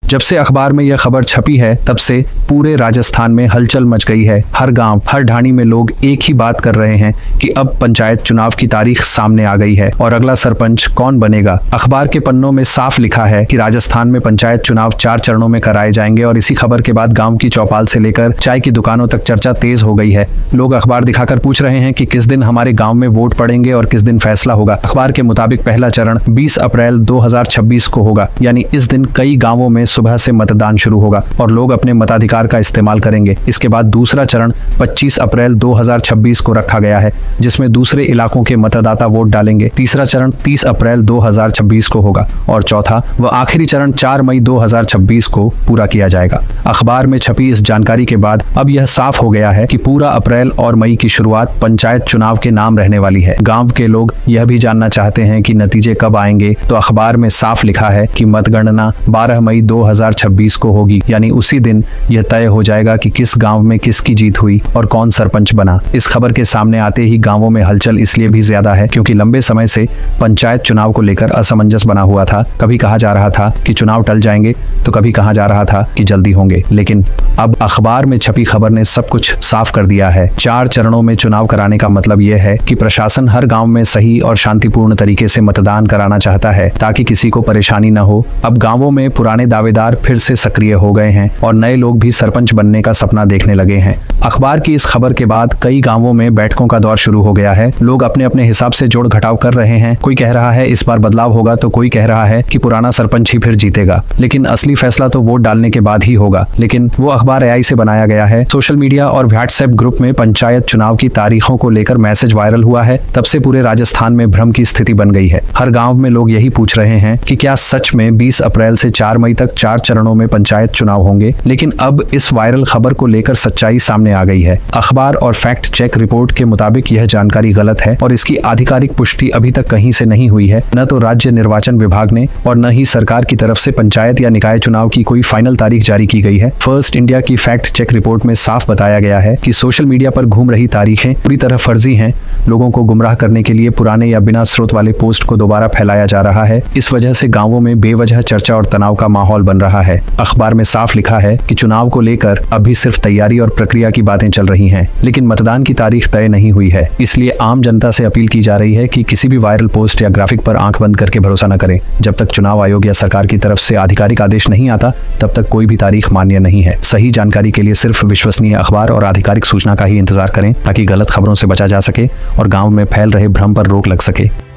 जब से अखबार में यह खबर छपी है तब से पूरे राजस्थान में हलचल मच गई है। हर गांव, हर ढाणी में लोग एक ही बात कर रहे हैं कि अब पंचायत चुनाव की तारीख सामने आ गई है और अगला सरपंच कौन बनेगा। अखबार के पन्नों में साफ लिखा है कि राजस्थान में पंचायत चुनाव 4 चरणों में कराए जाएंगे और इसी खबर के बाद गाँव की चौपाल से लेकर चाय की दुकानों तक चर्चा तेज हो गई है। लोग अखबार दिखाकर पूछ रहे हैं कि किस दिन हमारे गाँव में वोट पड़ेंगे और किस दिन फैसला होगा। अखबार के मुताबिक पहला चरण 20 अप्रैल 2026 को होगा, यानी इस दिन कई गाँवों में सुबह से मतदान शुरू होगा और लोग अपने मताधिकार का इस्तेमाल करेंगे। इसके बाद दूसरा चरण 25 अप्रैल 2026 को रखा गया है, जिसमें दूसरे इलाकों के मतदाता वोट डालेंगे। तीसरा चरण 30 अप्रैल 2026 को होगा और चौथा व आखिरी चरण 4 मई 2026 को पूरा किया जाएगा। अखबार में छपी इस जानकारी के बाद अब यह साफ हो गया है कि पूरा अप्रैल और मई की शुरुआत पंचायत चुनाव के नाम रहने वाली है। गाँव के लोग यह भी जानना चाहते हैं कि नतीजे कब आएंगे, तो अखबार में साफ लिखा है कि मतगणना 12 मई 2026 को होगी, यानी उसी दिन यह तय हो जाएगा कि किस गांव में किसकी जीत हुई और कौन सरपंच बना। इस खबर के सामने आते ही गांवों में हलचल इसलिए भी ज्यादा है क्योंकि लंबे समय से पंचायत चुनाव को लेकर असमंजस बना हुआ था। कभी कहा जा रहा था कि चुनाव टल जाएंगे तो कभी कहा जा रहा था कि जल्दी होंगे, लेकिन अब अखबार में छपी खबर ने सब कुछ साफ कर दिया है। 4 चरणों में चुनाव कराने का मतलब यह है कि प्रशासन हर गाँव में सही और शांतिपूर्ण तरीके से मतदान कराना चाहता है ताकि किसी को परेशानी न हो। अब गाँवों में पुराने दावेदार फिर से सक्रिय हो गए हैं और नए लोग भी सरपंच बनने का सपना देखने लगे हैं। अखबार की इस खबर के बाद कई गांवों में बैठकों का दौर शुरू हो गया है। लोग अपने अपने हिसाब से जोड़ घटाव कर रहे हैं। कोई कह रहा है इस बार बदलाव होगा तो कोई कह रहा है कि पुराना सरपंच ही फिर जीतेगा, लेकिन असली फैसला तो वोट डालने के बाद ही होगा। लेकिन वो अखबार AI से बनाया गया है। सोशल मीडिया और व्हाट्सएप ग्रुप में पंचायत चुनाव की तारीखों को लेकर मैसेज वायरल हुआ है। तब से पूरे राजस्थान में भ्रम की स्थिति बन गई है। हर गाँव में लोग यही पूछ रहे हैं कि क्या सच में 20 अप्रैल से 4 मई तक 4 चरणों में पंचायत चुनाव होंगे। लेकिन अब इस वायरल खबर को लेकर सच्चाई सामने आ गई है। अखबार और फैक्ट चेक रिपोर्ट के मुताबिक यह जानकारी गलत है और इसकी आधिकारिक पुष्टि अभी तक कहीं से नहीं हुई है। न तो राज्य निर्वाचन विभाग ने और न ही सरकार की तरफ से पंचायत या निकाय चुनाव की कोई फाइनल तारीख जारी की गई है। फर्स्ट इंडिया की फैक्ट चेक रिपोर्ट में साफ बताया गया है कि सोशल मीडिया पर घूम रही तारीखें पूरी तरह फर्जी हैं। लोगों को गुमराह करने के लिए पुराने या बिना स्रोत वाले पोस्ट को दोबारा फैलाया जा रहा है। इस वजह से गाँवों में बेवजह चर्चा और तनाव का माहौल बन रहा है। अखबार में साफ लिखा है कि चुनाव को लेकर अभी सिर्फ तैयारी और प्रक्रिया की बातें चल रही हैं, लेकिन मतदान की तारीख तय नहीं हुई है। इसलिए आम जनता से अपील की जा रही है कि किसी भी वायरल पोस्ट या ग्राफिक पर आंख बंद करके भरोसा न करें। जब तक चुनाव आयोग या सरकार की तरफ से आधिकारिक आदेश नहीं आता तब तक कोई भी तारीख मान्य नहीं है। सही जानकारी के लिए सिर्फ विश्वसनीय अखबार और आधिकारिक सूचना का ही इंतजार करें ताकि गलत खबरों से बचा जा सके और गाँव में फैल रहे भ्रम पर रोक लग सके।